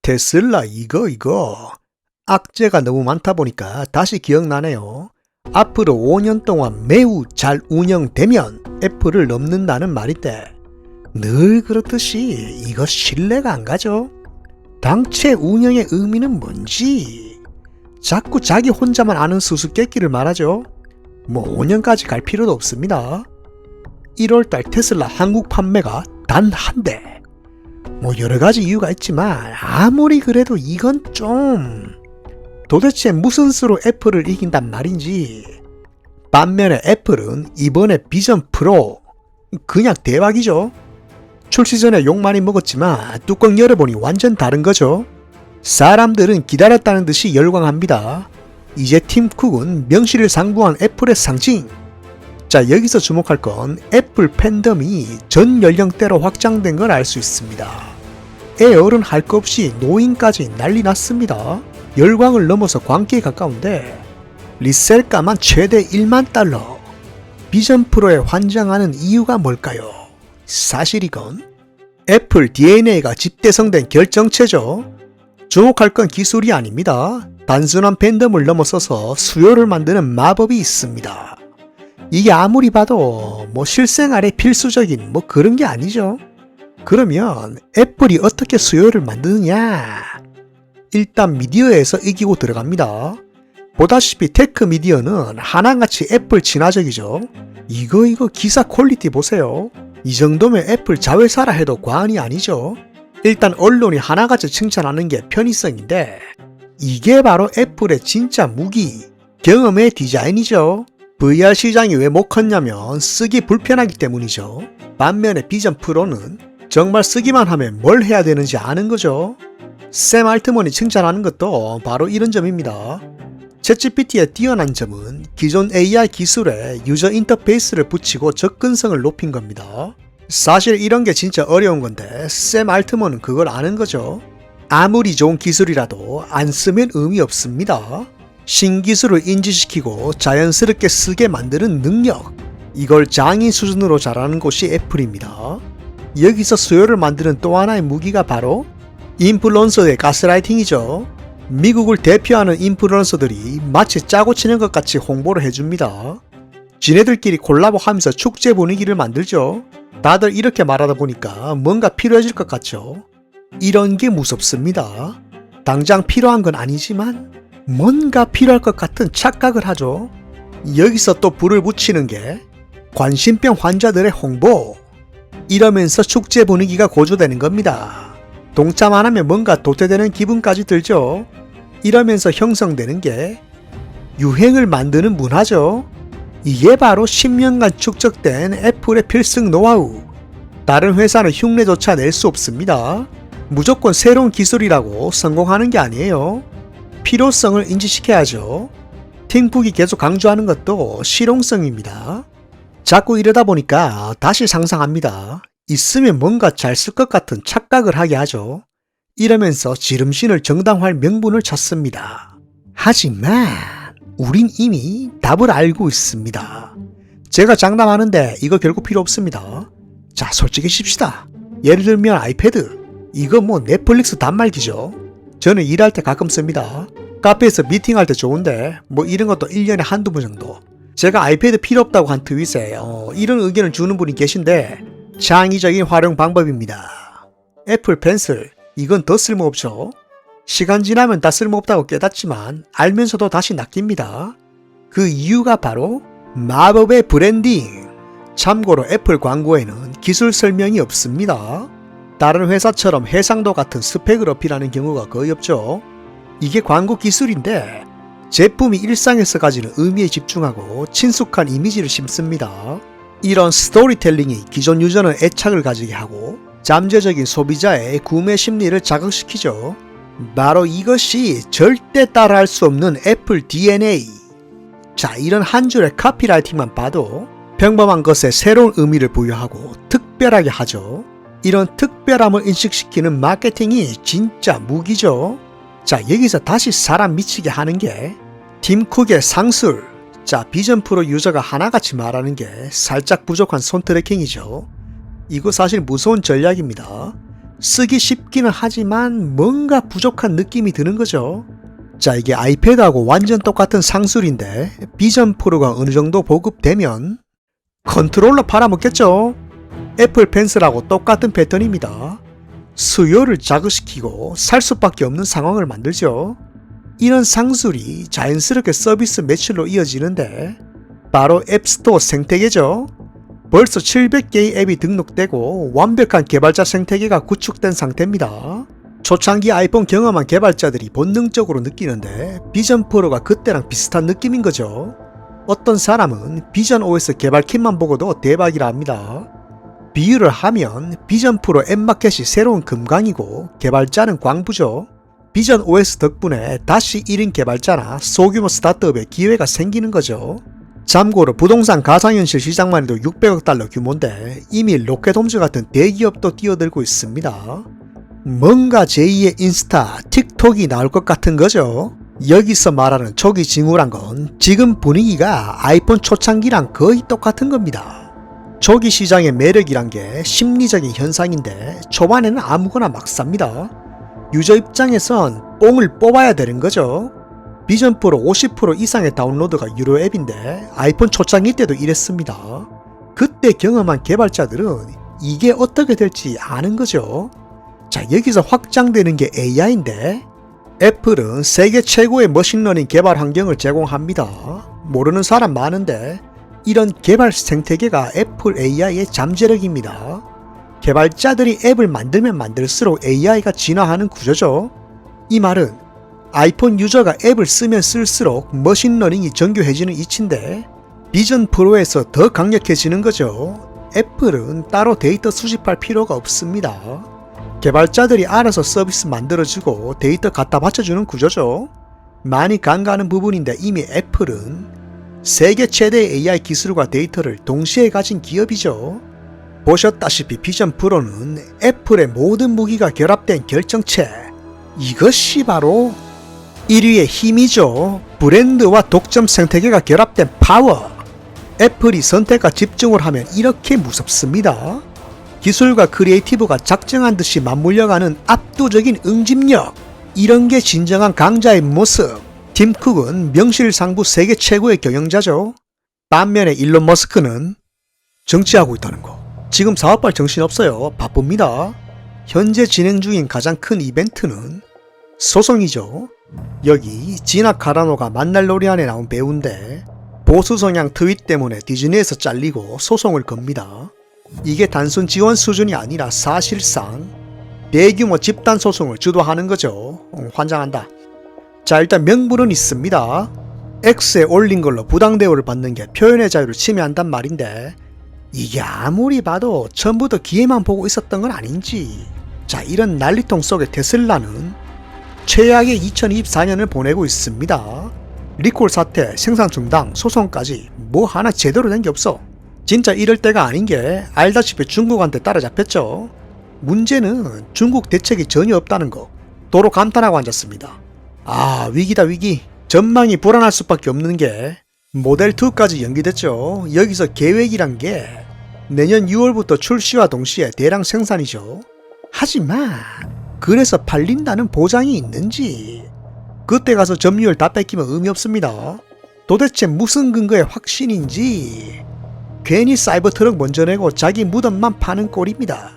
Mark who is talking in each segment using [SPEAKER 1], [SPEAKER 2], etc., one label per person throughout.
[SPEAKER 1] 테슬라 이거 악재가 너무 많다 보니까 다시 기억나네요. 앞으로 5년 동안 매우 잘 운영되면 애플을 넘는다는 말인데 늘 그렇듯이 이거 신뢰가 안 가죠. 당최 운영의 의미는 뭔지 자꾸 자기 혼자만 아는 수수께끼를 말하죠. 뭐 5년까지 갈 필요도 없습니다. 1월달 테슬라 한국 판매가 단 한 대. 뭐 여러가지 이유가 있지만 아무리 그래도 이건 좀 도대체 무슨 수로 애플을 이긴단 말인지. 반면에 애플은 이번에 비전 프로 그냥 대박이죠. 출시 전에 욕 많이 먹었지만 뚜껑 열어보니 완전 다른 거죠. 사람들은 기다렸다는 듯이 열광합니다. 이제 팀 쿡은 명실상부한 애플의 상징. 자, 여기서 주목할 건 애플 팬덤이 전 연령대로 확장된 걸 알 수 있습니다. 애 어른 할 것 없이 노인까지 난리 났습니다. 열광을 넘어서 광기에 가까운데 리셀가만 최대 1만 달러. 비전 프로에 환장하는 이유가 뭘까요? 사실 이건 애플 DNA가 집대성된 결정체죠. 주목할 건 기술이 아닙니다. 단순한 팬덤을 넘어서서 수요를 만드는 마법이 있습니다. 이게 아무리 봐도 뭐 실생활에 필수적인 뭐 그런 게 아니죠. 그러면 애플이 어떻게 수요를 만드느냐? 일단 미디어에서 이기고 들어갑니다. 보다시피 테크 미디어는 하나같이 애플 친화적이죠. 이거 기사 퀄리티 보세요. 이 정도면 애플 자회사라 해도 과언이 아니죠. 일단 언론이 하나같이 칭찬하는 게 편의성인데 이게 바로 애플의 진짜 무기, 경험의 디자인이죠. VR 시장이 왜 못 컸냐면 쓰기 불편하기 때문이죠. 반면에 비전 프로는 정말 쓰기만 하면 뭘 해야 되는지 아는 거죠. 샘 알트먼이 칭찬하는 것도 바로 이런 점입니다. 챗GPT의 뛰어난 점은 기존 AI 기술에 유저 인터페이스를 붙이고 접근성을 높인 겁니다. 사실 이런 게 진짜 어려운 건데 샘 알트먼은 그걸 아는 거죠. 아무리 좋은 기술이라도 안 쓰면 의미 없습니다. 신기술을 인지시키고 자연스럽게 쓰게 만드는 능력, 이걸 장인 수준으로 잘하는 곳이 애플입니다. 여기서 수요를 만드는 또 하나의 무기가 바로 인플루언서의 가스라이팅이죠. 미국을 대표하는 인플루언서들이 마치 짜고 치는 것 같이 홍보를 해줍니다. 지네들끼리 콜라보하면서 축제 분위기를 만들죠. 다들 이렇게 말하다 보니까 뭔가 필요해질 것 같죠. 이런 게 무섭습니다. 당장 필요한 건 아니지만 뭔가 필요할 것 같은 착각을 하죠. 여기서 또 불을 붙이는 게 관심병 환자들의 홍보. 이러면서 축제 분위기가 고조되는 겁니다. 동참 안 하면 뭔가 도태되는 기분까지 들죠. 이러면서 형성되는 게 유행을 만드는 문화죠. 이게 바로 10년간 축적된 애플의 필승 노하우. 다른 회사는 흉내조차 낼 수 없습니다. 무조건 새로운 기술이라고 성공하는 게 아니에요. 필요성을 인지시켜야죠. 팀 쿡이 계속 강조하는 것도 실용성입니다. 자꾸 이러다 보니까 다시 상상합니다. 있으면 뭔가 잘 쓸 것 같은 착각을 하게 하죠. 이러면서 지름신을 정당화할 명분을 찾습니다. 하지만 우린 이미 답을 알고 있습니다. 제가 장담하는데 이거 결국 필요 없습니다. 자, 솔직해집시다. 예를 들면 아이패드. 이거 뭐 넷플릭스 단말기죠. 저는 일할 때 가끔 씁니다. 카페에서 미팅할 때 좋은데 뭐 이런 것도 1년에 한두 번 정도. 제가 아이패드 필요 없다고 한 트윗에 이런 의견을 주는 분이 계신데 창의적인 활용 방법입니다. 애플 펜슬, 이건 더 쓸모없죠. 시간 지나면 다 쓸모없다고 깨닫지만 알면서도 다시 낚입니다. 그 이유가 바로 마법의 브랜딩. 참고로 애플 광고에는 기술 설명이 없습니다. 다른 회사처럼 해상도 같은 스펙을 어필하는 경우가 거의 없죠. 이게 광고 기술인데 제품이 일상에서 가지는 의미에 집중하고 친숙한 이미지를 심습니다. 이런 스토리텔링이 기존 유저는 애착을 가지게 하고 잠재적인 소비자의 구매 심리를 자극시키죠. 바로 이것이 절대 따라할 수 없는 애플 DNA. 자, 이런 한 줄의 카피라이팅만 봐도 평범한 것에 새로운 의미를 부여하고 특별하게 하죠. 이런 특별함을 인식시키는 마케팅이 진짜 무기죠. 자, 여기서 다시 사람 미치게 하는 게 팀 쿡의 상술. 자, 비전 프로 유저가 하나같이 말하는 게 살짝 부족한 손 트래킹이죠. 이거 사실 무서운 전략입니다. 쓰기 쉽기는 하지만 뭔가 부족한 느낌이 드는 거죠. 자, 이게 아이패드하고 완전 똑같은 상술인데 비전 프로가 어느 정도 보급되면 컨트롤러 팔아먹겠죠. 애플 펜슬하고 똑같은 패턴입니다. 수요를 자극시키고 살 수밖에 없는 상황을 만들죠. 이런 상술이 자연스럽게 서비스 매출로 이어지는데 바로 앱스토어 생태계죠. 벌써 700개의 앱이 등록되고 완벽한 개발자 생태계가 구축된 상태입니다. 초창기 아이폰 경험한 개발자들이 본능적으로 느끼는데 비전 프로가 그때랑 비슷한 느낌인 거죠. 어떤 사람은 비전 OS 개발킷만 보고도 대박이라 합니다. 비유를 하면 비전 프로 앱마켓이 새로운 금강이고 개발자는 광부죠. 비전 OS 덕분에 다시 1인 개발자나 소규모 스타트업에 기회가 생기는 거죠. 참고로 부동산 가상현실 시장만 해도 600억 달러 규모인데 이미 로켓홈즈 같은 대기업도 뛰어들고 있습니다. 뭔가 제2의 인스타, 틱톡이 나올 것 같은 거죠. 여기서 말하는 초기 징후란 건 지금 분위기가 아이폰 초창기랑 거의 똑같은 겁니다. 초기 시장의 매력이란 게 심리적인 현상인데 초반에는 아무거나 막 삽니다. 유저 입장에선 뽕을 뽑아야 되는 거죠. 비전 프로 50% 이상의 다운로드가 유료 앱인데 아이폰 초창기 때도 이랬습니다. 그때 경험한 개발자들은 이게 어떻게 될지 아는 거죠. 자, 여기서 확장되는 게 AI인데 애플은 세계 최고의 머신러닝 개발 환경을 제공합니다. 모르는 사람 많은데 이런 개발 생태계가 애플 AI의 잠재력입니다. 개발자들이 앱을 만들면 만들수록 AI가 진화하는 구조죠. 이 말은 아이폰 유저가 앱을 쓰면 쓸수록 머신러닝이 정교해지는 이치인데 비전 프로에서 더 강력해지는 거죠. 애플은 따로 데이터 수집할 필요가 없습니다. 개발자들이 알아서 서비스 만들어주고 데이터 갖다 받쳐주는 구조죠. 많이 간과하는 부분인데 이미 애플은 세계 최대의 AI 기술과 데이터를 동시에 가진 기업이죠. 보셨다시피 비전 프로는 애플의 모든 무기가 결합된 결정체. 이것이 바로 1위의 힘이죠. 브랜드와 독점 생태계가 결합된 파워. 애플이 선택과 집중을 하면 이렇게 무섭습니다. 기술과 크리에이티브가 작정한 듯이 맞물려가는 압도적인 응집력. 이런 게 진정한 강자의 모습. 팀 쿡은 명실상부 세계 최고의 경영자죠. 반면에 일론 머스크는 정치하고 있다는 거. 지금 사업할 정신없어요. 바쁩니다. 현재 진행 중인 가장 큰 이벤트는 소송이죠. 여기 지나 카라노가 만날놀이 안에 나온 배우인데 보수 성향 트윗 때문에 디즈니에서 잘리고 소송을 겁니다. 이게 단순 지원 수준이 아니라 사실상 대규모 집단 소송을 주도하는 거죠. 환장한다. 자, 일단 명분은 있습니다. X에 올린 걸로 부당 대우를 받는 게 표현의 자유를 침해한단 말인데 이게 아무리 봐도 처음부터 기회만 보고 있었던 건 아닌지. 자, 이런 난리통 속에 테슬라는 최악의 2024년을 보내고 있습니다. 리콜 사태, 생산 중단, 소송까지 뭐 하나 제대로 된 게 없어. 진짜 이럴 때가 아닌 게 알다시피 중국한테 따라잡혔죠. 문제는 중국 대책이 전혀 없다는 거. 도로 감탄하고 앉았습니다. 아, 위기다 위기. 전망이 불안할 수밖에 없는 게 모델2까지 연기됐죠. 여기서 계획이란 게 내년 6월부터 출시와 동시에 대량 생산이죠. 하지만 그래서 팔린다는 보장이 있는지. 그때 가서 점유율 다 뺏기면 의미 없습니다. 도대체 무슨 근거의 확신인지. 괜히 사이버 트럭 먼저 내고 자기 무덤만 파는 꼴입니다.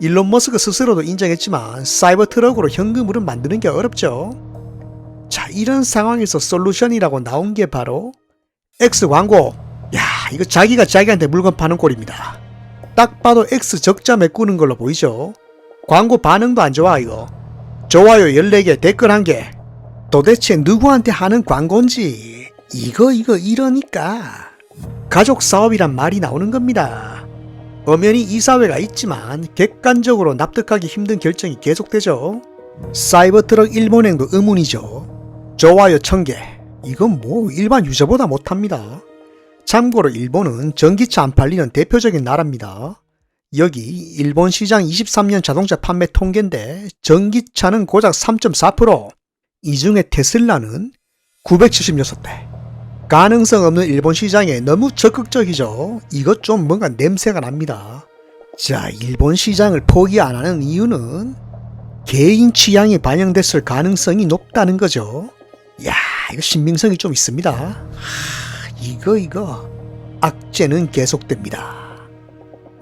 [SPEAKER 1] 일론 머스크 스스로도 인정했지만 사이버 트럭으로 현금으로 만드는 게 어렵죠. 자, 이런 상황에서 솔루션이라고 나온 게 바로 X 광고. 야, 이거 자기가 자기한테 물건 파는 꼴입니다. 딱 봐도 X 적자 메꾸는 걸로 보이죠. 광고 반응도 안 좋아. 이거 좋아요 14개, 댓글 1개. 도대체 누구한테 하는 광고인지. 이거 이러니까 가족 사업이란 말이 나오는 겁니다. 엄연히 이사회가 있지만 객관적으로 납득하기 힘든 결정이 계속되죠. 사이버트럭 일본행도 의문이죠. 좋아요 1000개. 이건 뭐 일반 유저보다 못합니다. 참고로 일본은 전기차 안 팔리는 대표적인 나라입니다. 여기 일본 시장 23년 자동차 판매 통계인데 전기차는 고작 3.4%, 이 중에 테슬라는 976대. 가능성 없는 일본 시장에 너무 적극적이죠. 이것 좀 뭔가 냄새가 납니다. 자, 일본 시장을 포기 안 하는 이유는 개인 취향이 반영됐을 가능성이 높다는 거죠. 야, 이거 신빙성이 좀 있습니다. 이거 악재는 계속됩니다.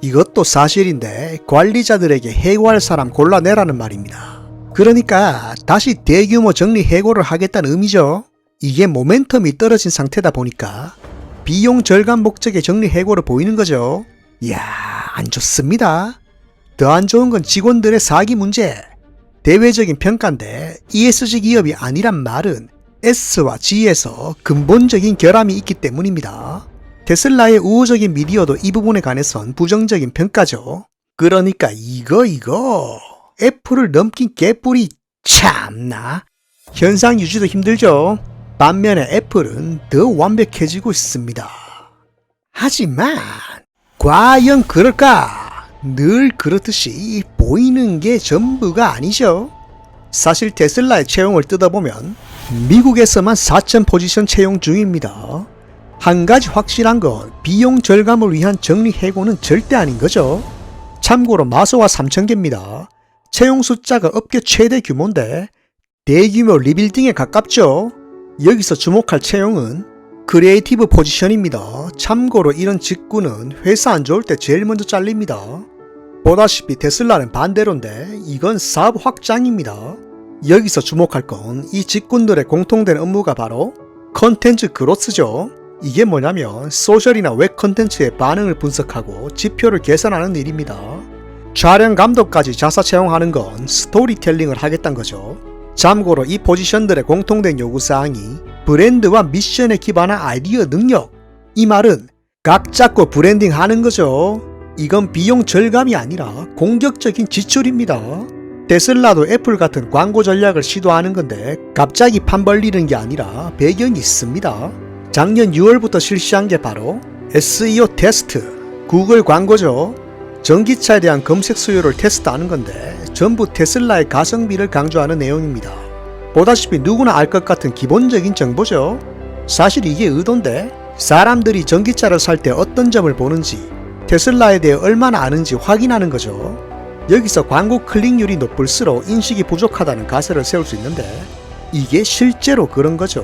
[SPEAKER 1] 이것도 사실인데 관리자들에게 해고할 사람 골라내라는 말입니다. 그러니까 다시 대규모 정리 해고를 하겠다는 의미죠. 이게 모멘텀이 떨어진 상태다 보니까 비용 절감 목적의 정리 해고로 보이는 거죠. 이야, 안 좋습니다. 더 안 좋은 건 직원들의 사기 문제. 대외적인 평가인데 ESG 기업이 아니란 말은 S와 G에서 근본적인 결함이 있기 때문입니다. 테슬라의 우호적인 미디어도 이 부분에 관해선 부정적인 평가죠. 그러니까 이거 애플을 넘긴 개뿔이 참나. 현상 유지도 힘들죠. 반면에 애플은 더 완벽해지고 있습니다. 하지만 과연 그럴까? 늘 그렇듯이 보이는 게 전부가 아니죠. 사실 테슬라의 채용을 뜯어보면 미국에서만 4,000 포지션 채용 중입니다. 한 가지 확실한 건 비용 절감을 위한 정리 해고는 절대 아닌 거죠. 참고로 마소가 3,000개입니다. 채용 숫자가 업계 최대 규모인데 대규모 리빌딩에 가깝죠. 여기서 주목할 채용은 크리에이티브 포지션입니다. 참고로 이런 직군은 회사 안 좋을 때 제일 먼저 잘립니다. 보다시피 테슬라는 반대로인데 이건 사업 확장입니다. 여기서 주목할 건 이 직군들의 공통된 업무가 바로 컨텐츠 그로스죠. 이게 뭐냐면 소셜이나 웹 컨텐츠의 반응을 분석하고 지표를 계산하는 일입니다. 촬영 감독까지 자사 채용하는 건 스토리텔링을 하겠다는 거죠. 참고로 이 포지션들의 공통된 요구사항이 브랜드와 미션에 기반한 아이디어 능력. 이 말은 각 잡고 브랜딩 하는 거죠. 이건 비용 절감이 아니라 공격적인 지출입니다. 테슬라도 애플 같은 광고 전략을 시도하는 건데 갑자기 판 벌리는 게 아니라 배경이 있습니다. 작년 6월부터 실시한 게 바로 SEO 테스트, 구글 광고죠. 전기차에 대한 검색 수요를 테스트하는 건데 전부 테슬라의 가성비를 강조하는 내용입니다. 보다시피 누구나 알 것 같은 기본적인 정보죠. 사실 이게 의도인데 사람들이 전기차를 살 때 어떤 점을 보는지 테슬라에 대해 얼마나 아는지 확인하는 거죠. 여기서 광고 클릭률이 높을수록 인식이 부족하다는 가설을 세울 수 있는데 이게 실제로 그런 거죠.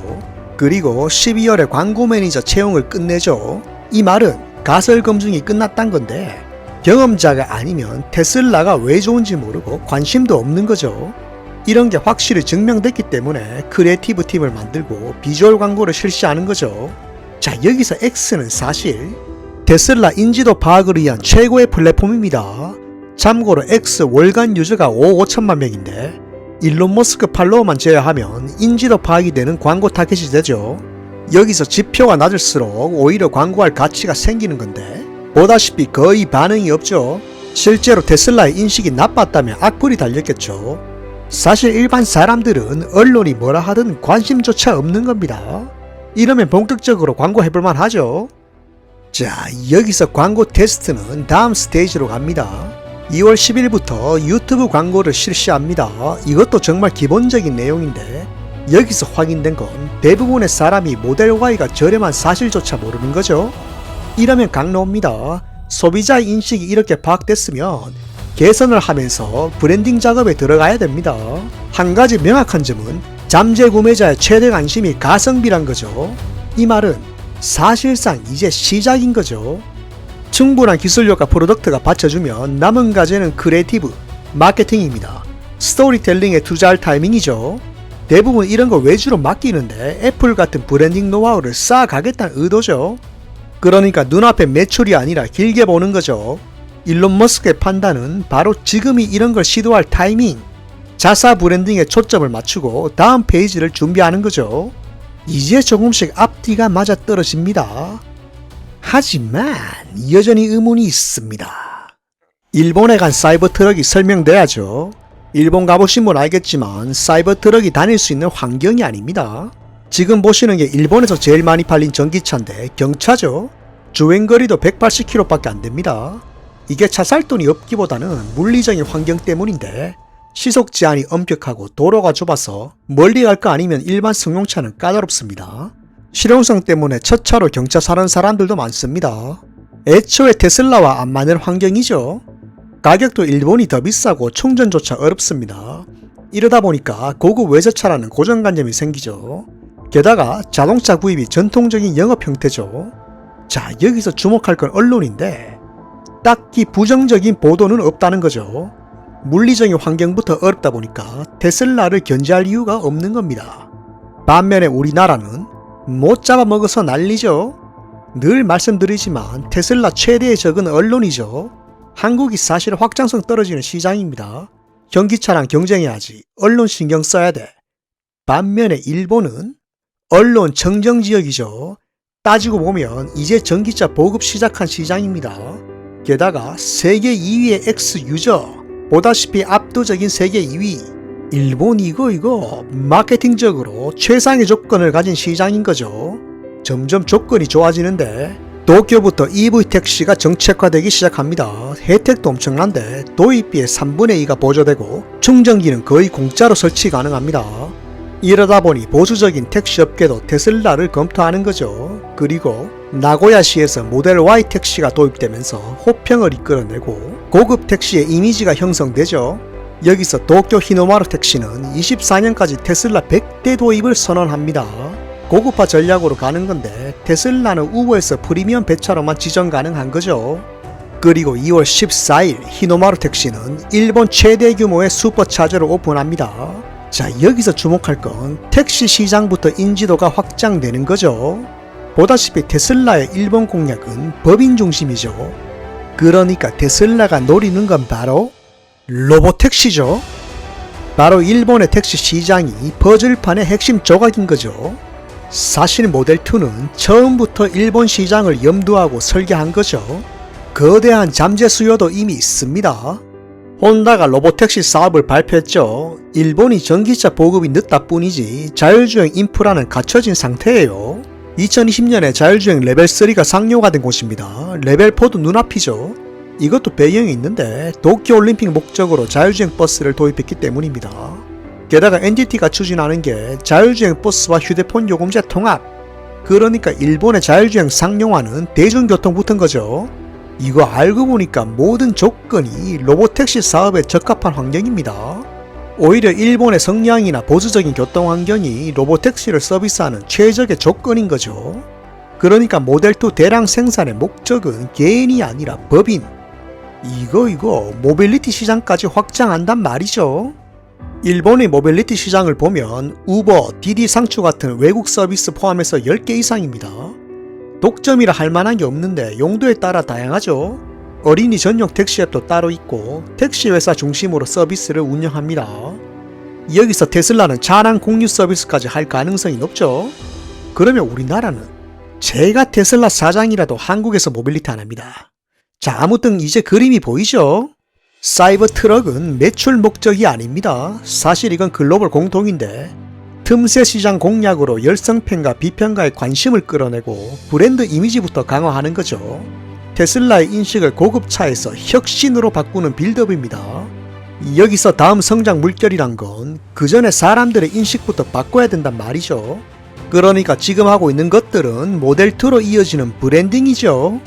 [SPEAKER 1] 그리고 12월에 광고 매니저 채용을 끝내죠. 이 말은 가설 검증이 끝났단 건데 경험자가 아니면 테슬라가 왜 좋은지 모르고 관심도 없는 거죠. 이런 게 확실히 증명됐기 때문에 크리에이티브 팀을 만들고 비주얼 광고를 실시하는 거죠. 자, 여기서 X는 사실 테슬라 인지도 파악을 위한 최고의 플랫폼입니다. 참고로 X 월간 유저가 5억 5천만 명인데 일론 머스크 팔로워만 제외하면 인지도 파악이 되는 광고 타겟이 되죠. 여기서 지표가 낮을수록 오히려 광고할 가치가 생기는 건데 보다시피 거의 반응이 없죠. 실제로 테슬라의 인식이 나빴다면 악플이 달렸겠죠. 사실 일반 사람들은 언론이 뭐라 하든 관심조차 없는 겁니다. 이러면 본격적으로 광고 해볼만 하죠. 자, 여기서 광고 테스트는 다음 스테이지로 갑니다. 2월 10일부터 유튜브 광고를 실시합니다. 이것도 정말 기본적인 내용인데 여기서 확인된 건 대부분의 사람이 모델 Y가 저렴한 사실조차 모르는 거죠. 이러면 강로입니다. 소비자의 인식이 이렇게 파악됐으면 개선을 하면서 브랜딩 작업에 들어가야 됩니다. 한 가지 명확한 점은 잠재 구매자의 최대 관심이 가성비란 거죠. 이 말은 사실상 이제 시작인 거죠. 충분한 기술력과 프로덕트가 받쳐주면 남은 과제는 크리에이티브, 마케팅입니다. 스토리텔링에 투자할 타이밍이죠. 대부분 이런 거 외주로 맡기는데 애플 같은 브랜딩 노하우를 쌓아가겠다는 의도죠. 그러니까 눈앞에 매출이 아니라 길게 보는 거죠. 일론 머스크의 판단은 바로 지금이 이런 걸 시도할 타이밍. 자사 브랜딩에 초점을 맞추고 다음 페이지를 준비하는 거죠. 이제 조금씩 앞뒤가 맞아떨어집니다. 하지만 여전히 의문이 있습니다. 일본에 간 사이버 트럭이 설명돼야죠. 일본 가보신 분 알겠지만 사이버 트럭이 다닐 수 있는 환경이 아닙니다. 지금 보시는 게 일본에서 제일 많이 팔린 전기차인데 경차죠. 주행거리도 180km밖에 안 됩니다. 이게 차 살 돈이 없기보다는 물리적인 환경 때문인데 시속 제한이 엄격하고 도로가 좁아서 멀리 갈 거 아니면 일반 승용차는 까다롭습니다. 실용성 때문에 첫 차로 경차 사는 사람들도 많습니다. 애초에 테슬라와 안 맞는 환경이죠. 가격도 일본이 더 비싸고 충전조차 어렵습니다. 이러다 보니까 고급 외제차라는 고정관념이 생기죠. 게다가 자동차 구입이 전통적인 영업 형태죠. 자, 여기서 주목할 건 언론인데 딱히 부정적인 보도는 없다는 거죠. 물리적인 환경부터 어렵다 보니까 테슬라를 견제할 이유가 없는 겁니다. 반면에 우리나라는 못 잡아먹어서 난리죠. 늘 말씀드리지만 테슬라 최대의 적은 언론이죠. 한국이 사실 확장성 떨어지는 시장입니다. 현기차랑 경쟁해야지 언론 신경 써야 돼. 반면에 일본은 언론 청정지역이죠. 따지고 보면 이제 전기차 보급 시작한 시장입니다. 게다가 세계 2위의 X 유저, 보다시피 압도적인 세계 2위. 일본 이거 마케팅적으로 최상의 조건을 가진 시장인 거죠. 점점 조건이 좋아지는데 도쿄부터 EV 택시가 정책화되기 시작합니다. 혜택도 엄청난데 도입비의 3분의 2가 보조되고 충전기는 거의 공짜로 설치 가능합니다. 이러다 보니 보수적인 택시업계도 테슬라를 검토하는 거죠. 그리고 나고야시에서 모델 Y 택시가 도입되면서 호평을 이끌어내고 고급 택시의 이미지가 형성되죠. 여기서 도쿄 히노마루 택시는 24년까지 테슬라 100대 도입을 선언합니다. 고급화 전략으로 가는 건데 테슬라는 우버에서 프리미엄 배차로만 지정 가능한 거죠. 그리고 2월 14일 히노마루 택시는 일본 최대 규모의 슈퍼차저를 오픈합니다. 자, 여기서 주목할 건 택시 시장부터 인지도가 확장되는 거죠. 보다시피 테슬라의 일본 공략은 법인 중심이죠. 그러니까 테슬라가 노리는 건 바로 로보택시죠. 바로 일본의 택시 시장이 퍼즐판의 핵심 조각인 거죠. 사실 모델2는 처음부터 일본 시장을 염두하고 설계한 거죠. 거대한 잠재 수요도 이미 있습니다. 혼다가 로보택시 사업을 발표했죠. 일본이 전기차 보급이 늦다 뿐이지 자율주행 인프라는 갖춰진 상태예요. 2020년에 자율주행 레벨3가 상용화 된 곳입니다. 레벨4도 눈앞이죠. 이것도 배경이 있는데 도쿄올림픽 목적으로 자율주행 버스를 도입했기 때문입니다. 게다가 NTT가 추진하는 게 자율주행 버스와 휴대폰 요금제 통합. 그러니까 일본의 자율주행 상용화는 대중교통 붙은 거죠. 이거 알고 보니까 모든 조건이 로보택시 사업에 적합한 환경입니다. 오히려 일본의 성향이나 보수적인 교통 환경이 로보택시를 서비스하는 최적의 조건인 거죠. 그러니까 모델2 대량 생산의 목적은 개인이 아니라 법인. 이거 모빌리티 시장까지 확장한단 말이죠. 일본의 모빌리티 시장을 보면 우버, 디디 상추 같은 외국 서비스 포함해서 10개 이상입니다. 독점이라 할 만한 게 없는데 용도에 따라 다양하죠. 어린이 전용 택시 앱도 따로 있고 택시 회사 중심으로 서비스를 운영합니다. 여기서 테슬라는 차량 공유 서비스까지 할 가능성이 높죠. 그러면 우리나라는 제가 테슬라 사장이라도 한국에서 모빌리티 안 합니다. 자, 아무튼 이제 그림이 보이죠? 사이버 트럭은 매출 목적이 아닙니다. 사실 이건 글로벌 공통인데 틈새 시장 공략으로 열성팬과 비평가의 관심을 끌어내고 브랜드 이미지부터 강화하는 거죠. 테슬라의 인식을 고급차에서 혁신으로 바꾸는 빌드업입니다. 여기서 다음 성장 물결이란 건 그 전에 사람들의 인식부터 바꿔야 된단 말이죠. 그러니까 지금 하고 있는 것들은 모델2로 이어지는 브랜딩이죠.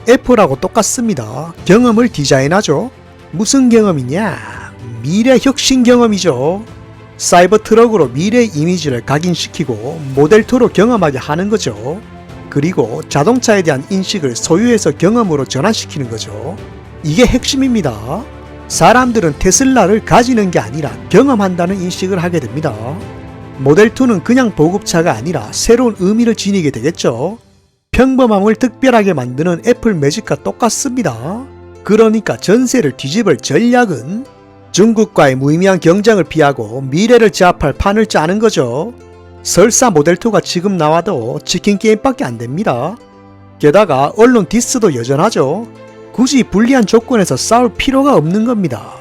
[SPEAKER 1] 애플하고 똑같습니다. 경험을 디자인하죠. 무슨 경험이냐? 미래 혁신 경험이죠. 사이버 트럭으로 미래의 이미지를 각인시키고 모델2로 경험하게 하는 거죠. 그리고 자동차에 대한 인식을 소유에서 경험으로 전환시키는 거죠. 이게 핵심입니다. 사람들은 테슬라를 가지는 게 아니라 경험한다는 인식을 하게 됩니다. 모델2는 그냥 보급차가 아니라 새로운 의미를 지니게 되겠죠. 평범함을 특별하게 만드는 애플 매직과 똑같습니다. 그러니까 전세를 뒤집을 전략은 중국과의 무의미한 경쟁을 피하고 미래를 제압할 판을 짜는 거죠. 설사 모델2가 지금 나와도 치킨 게임밖에 안 됩니다. 게다가 언론 디스도 여전하죠. 굳이 불리한 조건에서 싸울 필요가 없는 겁니다.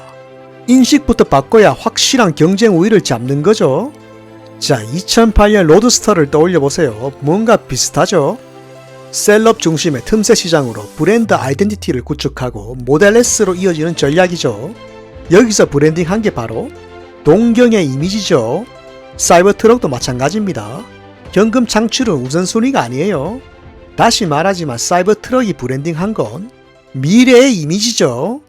[SPEAKER 1] 인식부터 바꿔야 확실한 경쟁 우위를 잡는 거죠. 자, 2008년 로드스터를 떠올려보세요. 뭔가 비슷하죠? 셀럽 중심의 틈새 시장으로 브랜드 아이덴티티를 구축하고 모델 S로 이어지는 전략이죠. 여기서 브랜딩한 게 바로 동경의 이미지죠. 사이버 트럭도 마찬가지입니다. 현금 창출은 우선순위가 아니에요. 다시 말하지만 사이버 트럭이 브랜딩한 건 미래의 이미지죠.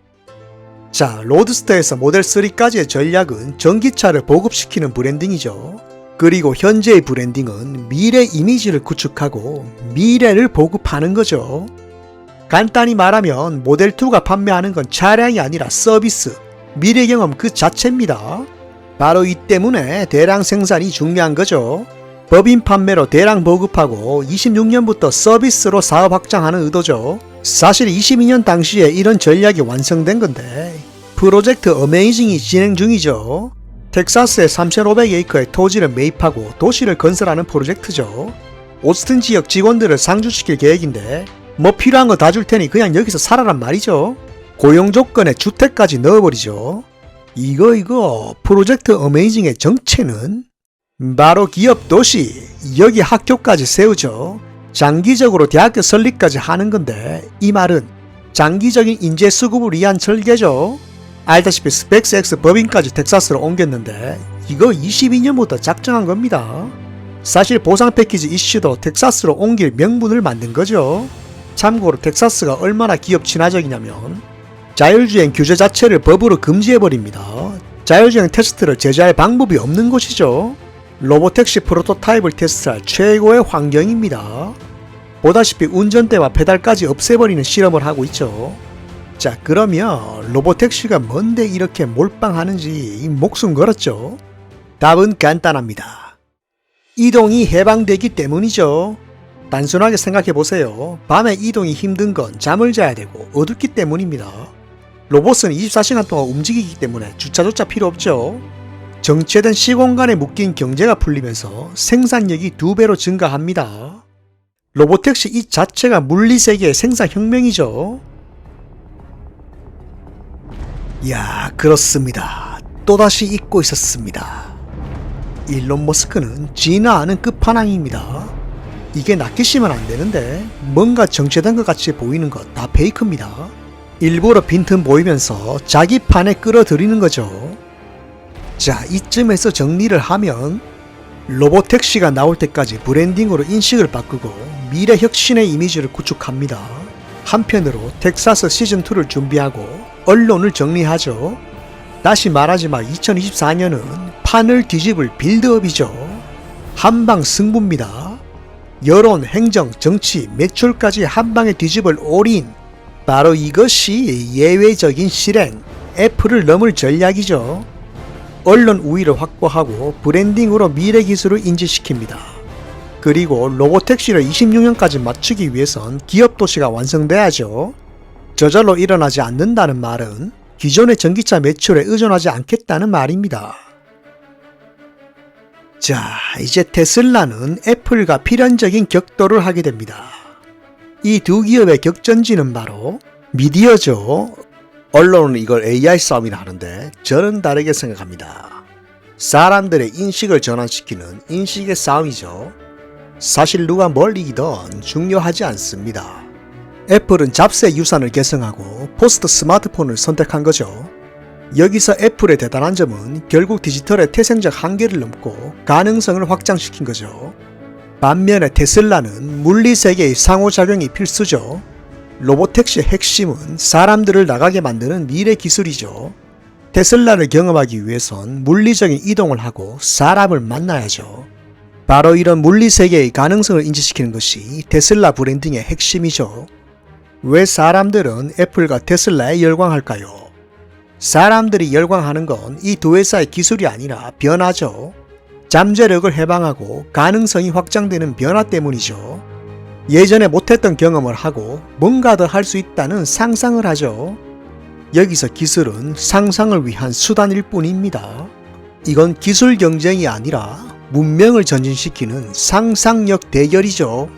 [SPEAKER 1] 자, 로드스터에서 모델 3까지의 전략은 전기차를 보급시키는 브랜딩이죠. 그리고 현재의 브랜딩은 미래 이미지를 구축하고 미래를 보급하는 거죠. 간단히 말하면 모델2가 판매하는 건 차량이 아니라 서비스, 미래 경험 그 자체입니다. 바로 이 때문에 대량 생산이 중요한 거죠. 법인 판매로 대량 보급하고 26년부터 서비스로 사업 확장하는 의도죠. 사실 22년 당시에 이런 전략이 완성된 건데 프로젝트 어메이징이 진행 중이죠. 텍사스의 3,500에이커의 토지를 매입하고 도시를 건설하는 프로젝트죠. 오스틴 지역 직원들을 상주시킬 계획인데 뭐 필요한 거 다 줄 테니 그냥 여기서 살아란 말이죠. 고용 조건에 주택까지 넣어버리죠. 이거 프로젝트 어메이징의 정체는 바로 기업 도시, 여기 학교까지 세우죠. 장기적으로 대학교 설립까지 하는 건데 이 말은 장기적인 인재 수급을 위한 설계죠. 알다시피 스펙스X 법인까지 텍사스로 옮겼는데 이거 22년부터 작정한 겁니다. 사실 보상 패키지 이슈도 텍사스로 옮길 명분을 만든 거죠. 참고로 텍사스가 얼마나 기업 친화적이냐면 자율주행 규제 자체를 법으로 금지해버립니다. 자율주행 테스트를 제재할 방법이 없는 곳이죠. 로보택시 프로토타입을 테스트할 최고의 환경입니다. 보다시피 운전대와 페달까지 없애버리는 실험을 하고 있죠. 자, 그러면 로보택시가 뭔데 이렇게 몰빵하는지 목숨 걸었죠? 답은 간단합니다. 이동이 해방되기 때문이죠. 단순하게 생각해보세요. 밤에 이동이 힘든 건 잠을 자야 되고 어둡기 때문입니다. 로봇은 24시간 동안 움직이기 때문에 주차조차 필요 없죠. 정체된 시공간에 묶인 경제가 풀리면서 생산력이 2배로 증가합니다. 로보택시 이 자체가 물리세계의 생산혁명이죠. 이야, 그렇습니다. 또다시 잊고 있었습니다. 일론 머스크는 진화하는 끝판왕입니다. 이게 낚이시면 안 되는데 뭔가 정체된 것 같이 보이는 것 다 페이크입니다. 일부러 빈틈 보이면서 자기 판에 끌어들이는 거죠. 자, 이쯤에서 정리를 하면 로보택시가 나올 때까지 브랜딩으로 인식을 바꾸고 미래 혁신의 이미지를 구축합니다. 한편으로 텍사스 시즌2를 준비하고 언론을 정리하죠. 다시 말하지만 2024년은 판을 뒤집을 빌드업이죠. 한방 승부입니다. 여론, 행정, 정치, 매출까지 한방에 뒤집을 올인. 바로 이것이 예외적인 실행, 애플을 넘을 전략이죠. 언론 우위를 확보하고 브랜딩으로 미래 기술을 인지시킵니다. 그리고 로보택시를 26년까지 맞추기 위해선 기업 도시가 완성돼야죠. 저절로 일어나지 않는다는 말은 기존의 전기차 매출에 의존하지 않겠다는 말입니다. 자, 이제 테슬라는 애플과 필연적인 격돌을 하게 됩니다. 이 두 기업의 격전지는 바로 미디어죠. 언론은 이걸 AI 싸움이라 하는데 저는 다르게 생각합니다. 사람들의 인식을 전환시키는 인식의 싸움이죠. 사실 누가 뭘 이기든 중요하지 않습니다. 애플은 잡스의 유산을 계승하고 포스트 스마트폰을 선택한 거죠. 여기서 애플의 대단한 점은 결국 디지털의 태생적 한계를 넘고 가능성을 확장시킨 거죠. 반면에 테슬라는 물리세계의 상호작용이 필수죠. 로보택시의 핵심은 사람들을 나가게 만드는 미래 기술이죠. 테슬라를 경험하기 위해선 물리적인 이동을 하고 사람을 만나야죠. 바로 이런 물리세계의 가능성을 인지시키는 것이 테슬라 브랜딩의 핵심이죠. 왜 사람들은 애플과 테슬라에 열광할까요? 사람들이 열광하는 건 이 두 회사의 기술이 아니라 변화죠. 잠재력을 해방하고 가능성이 확장되는 변화 때문이죠. 예전에 못했던 경험을 하고 뭔가 더 할 수 있다는 상상을 하죠. 여기서 기술은 상상을 위한 수단일 뿐입니다. 이건 기술 경쟁이 아니라 문명을 전진시키는 상상력 대결이죠.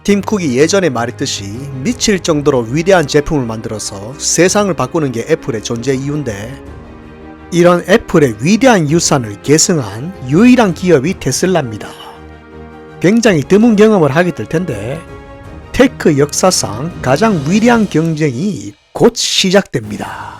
[SPEAKER 1] 팀 쿡이 예전에 말했듯이 미칠 정도로 위대한 제품을 만들어서 세상을 바꾸는 게 애플의 존재 이유인데 이런 애플의 위대한 유산을 계승한 유일한 기업이 테슬라입니다. 굉장히 드문 경험을 하게 될 텐데 테크 역사상 가장 위대한 경쟁이 곧 시작됩니다.